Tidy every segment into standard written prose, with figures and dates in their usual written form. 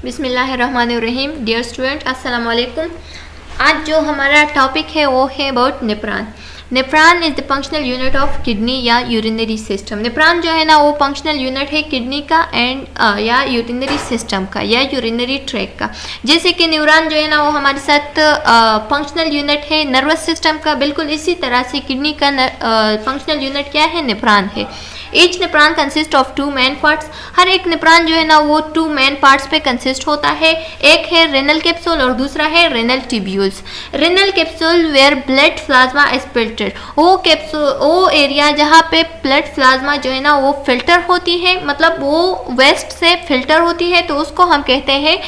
बिस्मिल्लाहिर्रहमानिर्रहीम। Dear student, अस्सलाम वालेकुम। आज जो हमारा टॉपिक है वो है about nephron. Nephron is the functional unit of kidney या यूरिनरी सिस्टम। नेफ्रॉन जो है ना वो फंक्शनल यूनिट है किडनी का एंड या यूरिनरी सिस्टम का या यूरिनरी ट्रैक का। जैसे कि न्यूरॉन जो है ना वो हमारे साथ फंक्शनल यूनिट है नर्वस सिस्टम का, बिल्कुल इसी तरह से किडनी का फंक्शनल यूनिट क्या है, नेफ्रॉन है। Each nephron consist of 2 main parts. हर एक नेफ्रॉन जो है ना वो 2 मेन पार्ट्स पे कंसिस्ट होता है। एक है रेनल कैप्सूल और दूसरा है renal tubules. Renal capsule where blood plasma is filtered. वो एरिया जहाँ पे ब्लड प्लाज्मा जो है ना वो फिल्टर होती है, मतलब वो वेस्ट से फिल्टर होती है, तो उसको हम कहते हैं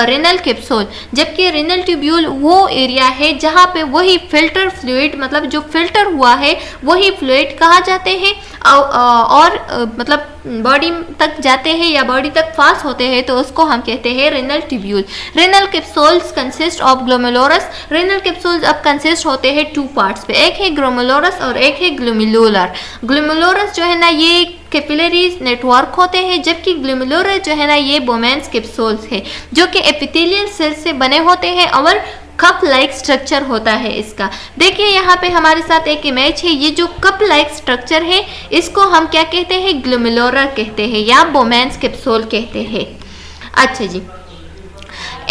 रेनल कैप्सूल। जबकि रेनल ट्यूब्यूल वो एरिया है जहाँ पे वही फिल्टर फ्लूइड, मतलब जो फिल्टर हुआ है वही फ्लूइड कहा जाते हैं और मतलब बॉडी तक जाते हैं या बॉडी तक पास होते हैं, तो उसको हम कहते हैं renal tubule. Renal capsules consist of glomerulus. Renal capsules अब कंसिस्ट होते हैं 2 पार्ट्स पे, एक है ग्लोमेरुलस और एक है ग्लोमेरुलर। ग्लोमेरुलस जो है ना ये कैपिलरीज नेटवर्क होते हैं, जबकि ग्लोमेरुलर जो है ना ये बोमेन्स कैप्सूल्स है जो कि एपिथेलियल सेल से बने होते हैं और कप लाइक स्ट्रक्चर होता है इसका। देखिए यहाँ पे हमारे साथ एक इमेज है, ये जो कप लाइक स्ट्रक्चर है इसको हम क्या कहते हैं, ग्लोमेरुलर कहते हैं या बोमेन्स कैप्सूल कहते हैं। अच्छा जी,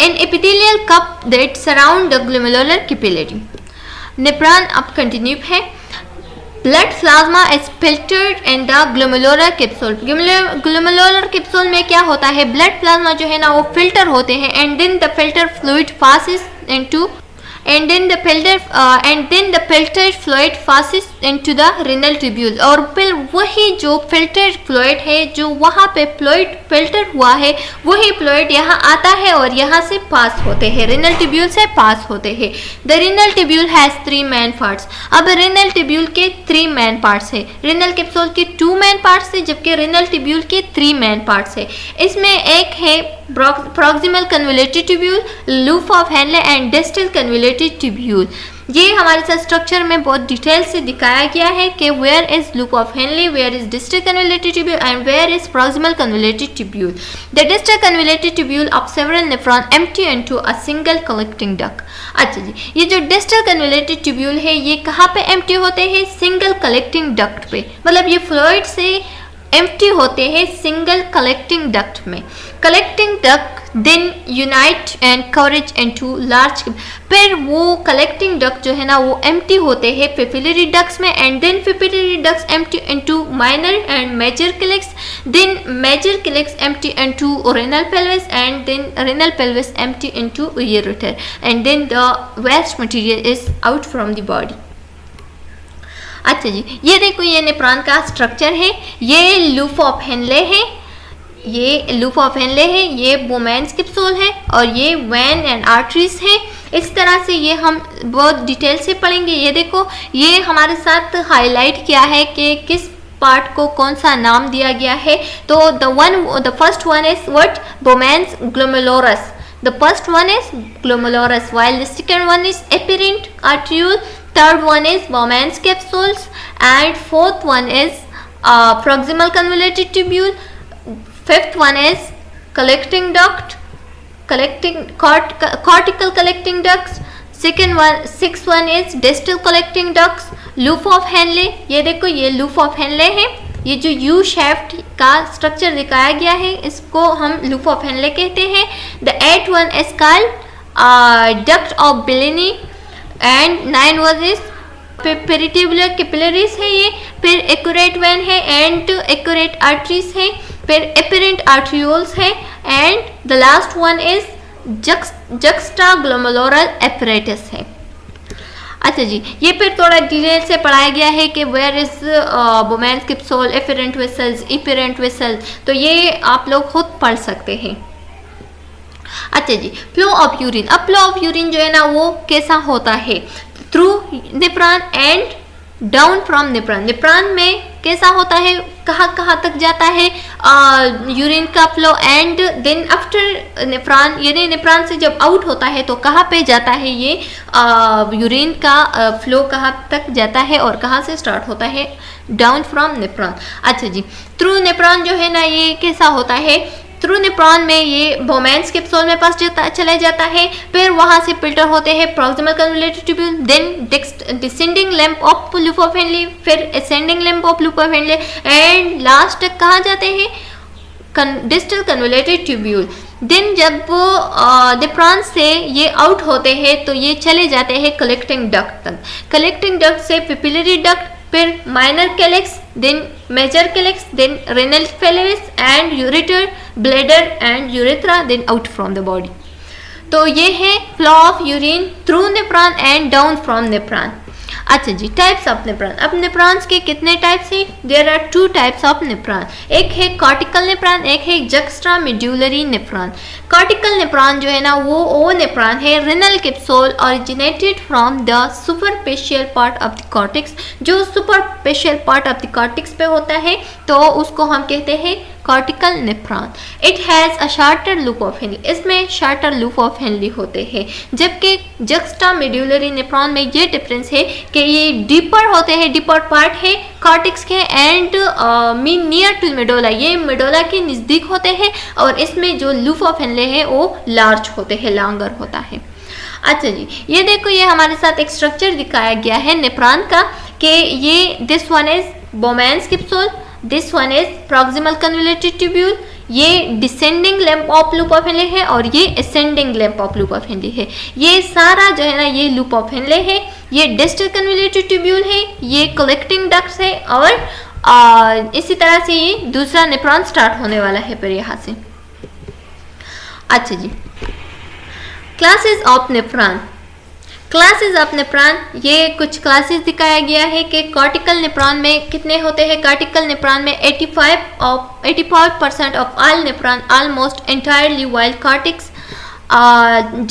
in epithelial cup that surround the glomerular capillary. Nephron अब कंटिन्यू है। Blood plasma is filtered in the glomerular capsule. Glomerular capsule में क्या होता है, ब्लड प्लाज्मा जो है ना वो फिल्टर होते हैं and then the filter fluid passes into and then the filtered fluid passes into the renal tubule। और फिर वही जो फिल्टर्ड फ्लूइड है, जो वहाँ पे फ्लूइड फिल्टर हुआ है, वही फ्लूइड यहाँ आता है और यहाँ से पास होते हैं, रेनल ट्यूब्यूल से पास होते हैं। The renal tubule has 3 main parts. अब रेनल ट्यूब्यूल के 3 मेन पार्ट्स है। रेनल कैप्सूल के 2 मेन पार्ट्स है, जबकि रेनल ट्यूब्यूल के 3 मेन पार्ट्स है। इसमें एक है proximal convoluted tubule, loop of Henley and distal convoluted tubule. ये हमारे साथ स्ट्रक्चर में बहुत डिटेल से दिखाया गया है कि where is loop of Henle, where is distal convoluted tubule and where is proximal convoluted tubule. The distal convoluted tubule of several nephron empty into a single collecting duct. अच्छा जी, ये जो डिस्टल कन्वोल्यूटेड ट्यूब्यूल है ये कहाँ पे empty होते हैं, सिंगल कलेक्टिंग डक्ट पे, मतलब ये फ्लूइड से एम्प्टी होते हैं सिंगल कलेक्टिंग डक्ट में। Collecting duct then unite and coverage into large. फिर वो कलेक्टिंग डक्ट जो है ना वो एम्प्टी होते हैं पेपिलरी डक्ट्स में and then papillary ducts empty into minor and major calyx, then major calyx empty into renal pelvis and then renal pelvis empty into ureter and then the waste material is out from the body. अच्छा जी, ये देखो ये nephron का structure है, ये loop of Henley है, ये लूप ऑफ हेनले है, ये बोमेन्स कैप्सूल है और ये वेन एंड आर्टरीज है। इस तरह से ये हम बहुत डिटेल से पढ़ेंगे। ये देखो ये हमारे साथ हाईलाइट किया है कि किस पार्ट को कौन सा नाम दिया गया है। तो the first one is what, Bowman's glomerulus. The first one is glomerulus, while the second one is apparent arteriole, third one is Bowman's capsules, and fourth one is proximal convoluted tubule, fifth one is collecting duct, cortical collecting ducts, sixth one is distal collecting ducts, loop of Henle। ये देखो ये loop of Henle है, ये जो you शेफ्ट का structure दिखाया गया है इसको हम लूप ऑफ हेनले कहते हैं। The 8th one is called duct of Bellini and 9 one is peritubular capillaries है ये, फिर एक्यूरेट वेन है एंड एक्यूरेट आर्टरीज है, फिर एपेरेंट आर्ट्रियोल्स है and the last one is juxta glomerular apparatus है। अच्छा जी, ये फिर थोड़ा डिटेल से पढ़ाया गया है कि where is Bowman's capsule, efferent vessels, afferent vessels, तो ये आप लोग खुद पढ़ सकते हैं। अच्छा जी, फ्लो ऑफ यूरिन। अब फ्लो ऑफ यूरिन जो है ना वो कैसा होता है, through nephron and down from nephron. Nephron में कैसा होता है, कहाँ कहाँ तक जाता है यूरिन का flow and then after nephron, यानी नेफ्रॉन से जब आउट होता है तो कहाँ पे जाता है ये यूरिन का फ्लो कहाँ तक जाता है और कहाँ से स्टार्ट होता है, डाउन फ्रॉम नेफ्रॉन। अच्छा जी, थ्रू नेफ्रॉन जो है ना ये कैसा होता है, थ्रू नेफ्रॉन में ये बोमेन्स कैप्सूल में पास चला जाता है, फिर वहाँ से फिल्टर होते हैं proximal convoluted tubule, then descending limb of loop of Henle, फिर ascending limb of loop of Henle, and last तक कहाँ जाते हैं डिस्टल कन्वोल्यूटेड ट्यूब्यूल। देन जब नेफ्रॉन से ये आउट होते हैं तो ये चले जाते हैं कलेक्टिंग डक्ट तक, कलेक्टिंग डक्ट से पिपिलरी डक्ट, फिर minor calyx, then major calyx, then renal pelvis and ureter, bladder and urethra, then out from the body. तो ये है flow of urine through nephron and down from nephron. अच्छा जी, types of nephron. अब nephrons के कितने types हैं? There are 2 types of nephron, एक है कॉर्टिकल नेफ्रॉन, एक है juxtamedullary nephron. Cortical nephron जो है ना वो नेफ्रॉन है renal capsule originated from the superficial part of the cortex, जो superficial part of the cortex पे होता है तो उसको हम कहते हैं cortical nephron. It has a shorter loop of Henle, इसमें शार्टर लूप ऑफ हेनली होते हैं, जबकि जक्स्ट्रा मेड्यूलरी नेफ्रॉन में ये डिफरेंस है कि ये डीपर होते हैं, डीपर पार्ट है कॉर्टेक्स के end mean near to medulla, ये मेडोला के नज़दीक होते हैं, और इसमें जो लूप ऑफ हेनली है वो लार्ज होते हैं, लॉन्गर होता है। अच्छा जी, ये देखो ये हमारे साथ एक स्ट्रक्चर दिखाया गया है नेफ्रॉन का कि ये this one is Bowman's capsule, this one is proximal convoluted tubule, ये descending limb of loop of Henle है और ये ascending limb of loop of Henle है। ये सारा जो है ना ये लूप ऑफ हेनली है, ये डिस्टल कन्वोल्यूटेड ट्यूब्यूल है, ये कलेक्टिंग डक्ट्स है, और इसी तरह से ये दूसरा नेफ्रॉन स्टार्ट होने वाला है फिर यहाँ से। अच्छा जी, classes of nephron. Classes of nephron, ये कुछ क्लासेस दिखाया गया है कि कॉर्टिकल नेफ्रॉन में कितने होते हैं। कॉर्टिकल नेफ्रॉन में 85% of all nephron almost entirely wild cortex.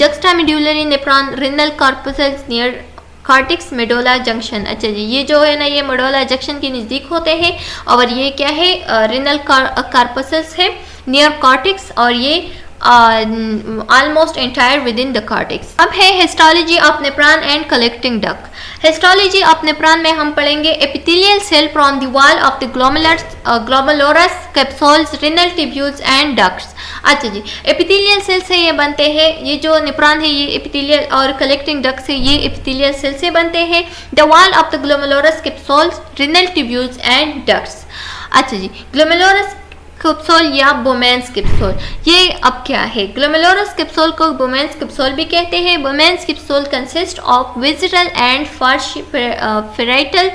Juxtamedullary nephron renal corpuscles near cortex medulla junction. अच्छा जी, ये जो है ना ये मेडोला जंक्शन के नज़दीक होते हैं, और ये क्या है रेनल कॉर्पसेस है नियर कॉर्टेक्स, और ये almost entire within the cortex। अब है histology of nephron and collecting duct. Histology of nephron में हम पढ़ेंगे epithelial cell from the wall of the glomerulus capsules, renal tubules and ducts. अच्छा जी, एपिथेलियल सेल से ये बनते हैं, ये जो नेफ्रॉन है ये एपिथेलियल और कलेक्टिंग डक्ट से ये एपिथेलियल सेल से बनते हैं। The wall of the glomerulus capsules, renal tubules and ducts. अच्छा जी, ग्लोमेरुलस कैप्सूल या बोमेन्स कैप्सूल, ये अब क्या है? ग्लोमेरुलस कैप्सूल को बोमेन्स कैप्सूल भी कहते हैं। Bowman's capsule consist of visceral and parietal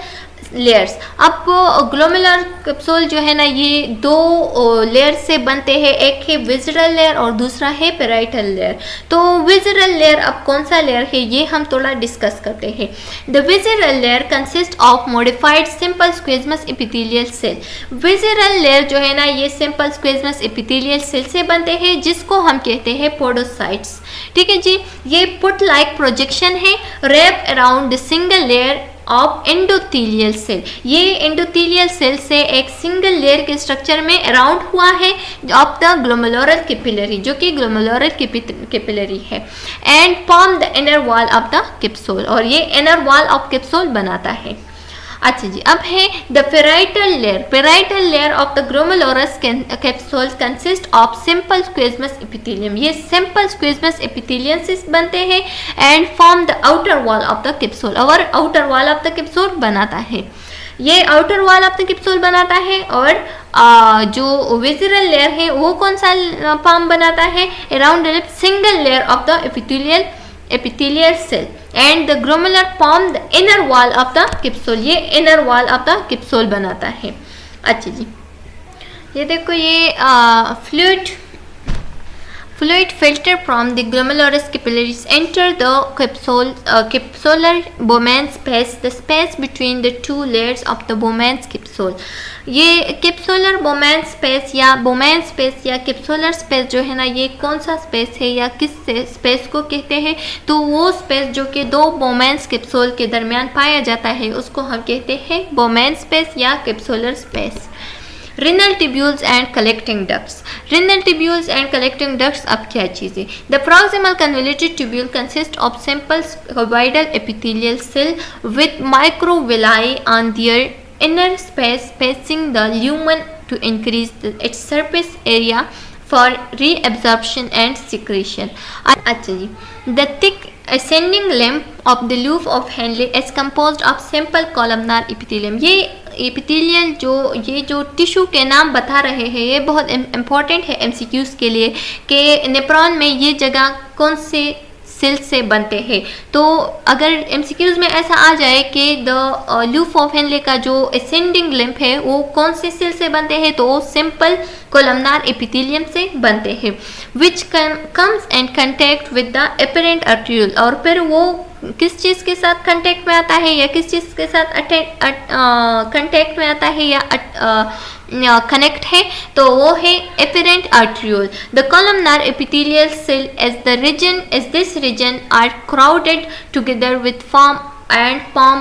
layers. अब ग्लोमेरुलर कैप्सूल जो है ना ये 2 लेयर से बनते हैं, एक है विज़रल लेयर और दूसरा है पेराइटल लेयर। तो विज़रल लेयर अब कौन सा लेयर है ये हम थोड़ा डिस्कस करते हैं। The visceral layer consist of modified simple squamous epithelial cell. Visceral layer जो है ना ये सिंपल स्क्वेमस एपिथेलियल सेल से बनते हैं, जिसको हम कहते हैं पोडोसाइट्स। ठीक है जी, ये पुट लाइक प्रोजेक्शन है wrap around the single layer of endothelial cell. ये एंडोथेलियल सेल से एक सिंगल लेयर के स्ट्रक्चर में अराउंड हुआ है ऑफ द ग्लोमेरुलर कैपिलरी, जो कि ग्लोमेरुलर कैपिलरी है, and form the inner wall of the capsule, और ये इनर वॉल ऑफ कैप्सूल बनाता है। अच्छा जी, अब है the parietal layer. Parietal layer of the glomerulus capsule consist of simple squamous epithelium. ये सिंपल स्क्वेमस एपिथेलियम से बनते हैं and form the outer wall of the capsule, और outer wall of the capsule बनाता है। ये outer wall of the capsule बनाता है, और जो विज़रल लेयर है वो कौन सा फॉर्म बनाता है? Around the single layer of the epithelial cell, and the glomerular form the inner wall of the capsule। ये inner wall of the capsule बनाता है। अच्छा जी, ये देखो ये fluid filter from the glomerulus capillaries enter the capsular Bowman space, the space between the 2 layers of the Bowman capsule। ये capsular बोमेन space या बोमेन स्पेस या कैप्सूलर स्पेस जो है ना ये कौन सा स्पेस है या किस स्पेस को कहते हैं? तो वो स्पेस जो कि 2 बोमेन्स कैप्सूल के दरमियान पाया जाता है उसको हम कहते हैं बोमेन स्पेस या capsular space. Renal tubules and collecting ducts। Renal tubules and collecting ducts अब क्या चीज़ है? The proximal convoluted tubule consists of simple cuboidal epithelial cell with microvilli on their inner space, spacing the lumen to increase its surface area for reabsorption and secretion. अच्छा जी, the thick ascending limb of the loop of Henle is composed of simple columnar epithelium. ये epithelial ये जो tissue के नाम बता रहे हैं ये बहुत इम्पॉर्टेंट है एमसीक्यूज़ के लिए कि नेफ्रॉन में ये जगह कौन से सेल्स से बनते हैं। तो अगर एमसीक्यूज़ में ऐसा आ जाए कि द लूप ऑफ हेनले का जो असेंडिंग लिम्फ है वो कौन से सेल से बनते हैं, तो वो सिंपल कोलमनार एपिथेलियम से बनते हैं, which comes and contact with the afferent arteriole. और फिर वो किस चीज़ के साथ कंटेक्ट में आता है या किस चीज़ के साथ कंटेक्ट में आता है या कनेक्ट है, तो वो है afferent arteriole. The columnar epithelial cell as this region are crowded together with form and form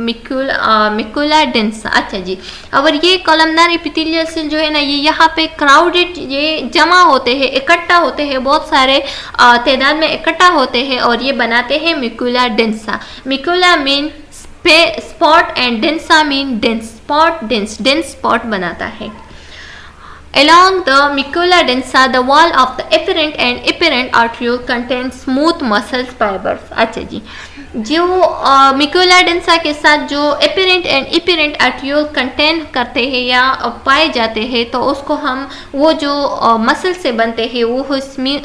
macula densa. अच्छा जी, और ये कॉलमनार एपिथेलियल सेल जो है ना ये यहाँ पे क्राउडेड ये जमा होते हैं, इकट्ठा होते हैं, बहुत सारे तादाद में इकट्ठा होते हैं और ये बनाते हैं macula densa. Macula mean spot and densa mean dense spot, dense spot बनाता है। Along the macula densa, the wall of the efferent and apparent arteriole contains smooth muscle fibers. अच्छा जी, जो मिकुला डेंसा के साथ जो apparent and apparent arteriole contain करते हैं या पाए जाते हैं, तो उसको हम वो जो मसल से बनते हैं वो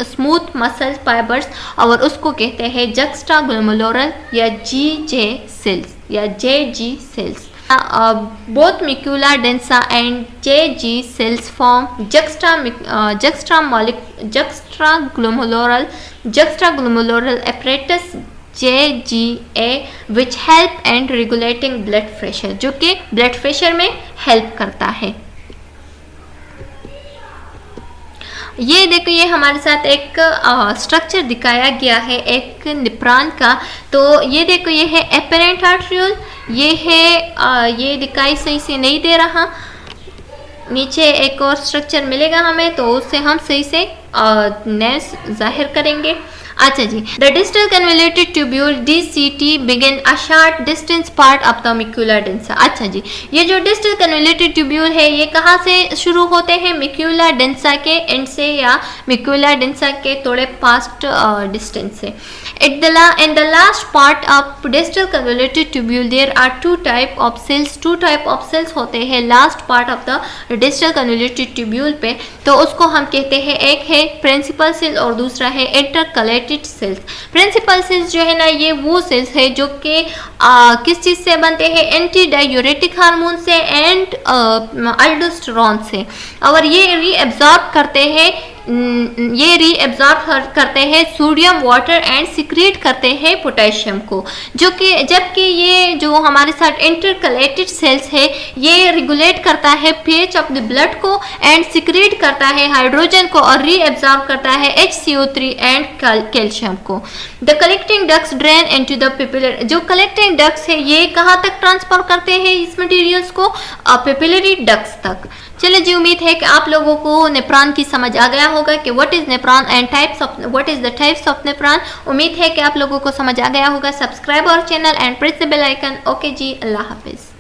स्मूथ मसल फाइबर्स और उसको कहते हैं जक्स्ट्राग्लोमेरुलर या GJ सेल्स या JG cells. Both macula densa and JG cells form juxtaglomerular apparatus JGA which help and regulating blood pressure, जो कि blood pressure में help करता है। ये देखो ये हमारे साथ एक स्ट्रक्चर दिखाया गया है एक नेफ्रॉन का। तो ये देखो ये है एपरेंट आर्ट्रियोल, ये है ये दिखाई सही से नहीं दे रहा, नीचे एक और स्ट्रक्चर मिलेगा हमें तो उससे हम सही से नेस जाहिर करेंगे। अच्छा जी, the distal convoluted tubule DCT begin a short distance part of the macula densa. अच्छा जी, ये जो डिस्टल कन्वोल्यूटेड ट्यूब्यूल है ये कहाँ से शुरू होते हैं, मिकुला डेंसा के एंड से या मिकुला डेंसा के थोड़े पास्ट डिस्टेंस से। In the last part of distal convoluted tubule there are two type of cells होते हैं last part of the distal convoluted tubule पे, तो उसको हम कहते हैं एक है प्रिंसिपल सेल और दूसरा है इंटरकलेटेड सेल्स। प्रिंसिपल सेल्स जो है ना ये वो सेल्स है जो कि किस चीज़ से बनते हैं, एंटी डायूरेटिक हार्मोन से एंड अल्डोस्टेरोन से, और ये रीअब्जॉर्ब करते हैं सोडियम वाटर एंड सिक्रीट करते हैं पोटेशियम को, जो कि जबकि ये जो हमारे साथ इंटरकलेटेड सेल्स है ये रेगुलेट करता है पीएच ऑफ द ब्लड को एंड सिक्रीट करता है हाइड्रोजन को और रीअब्जॉर्ब करता है HCO3 एंड कैल्शियम को। The collecting ducts drain into the papillary, जो कलेक्टिंग डक्ट्स है ये कहाँ तक ट्रांसफर करते हैं इस मटेरियल्स को, पिपिलरी डक्ट्स तक। चलिए जी, उम्मीद है कि आप लोगों को नेफ्रॉन की समझ आ गया होगा कि what is nephron and what is the types of nephron. उम्मीद है कि आप लोगों को समझ आ गया होगा। Subscribe our channel and press the bell icon. Okay जी, अल्लाह हाफिज।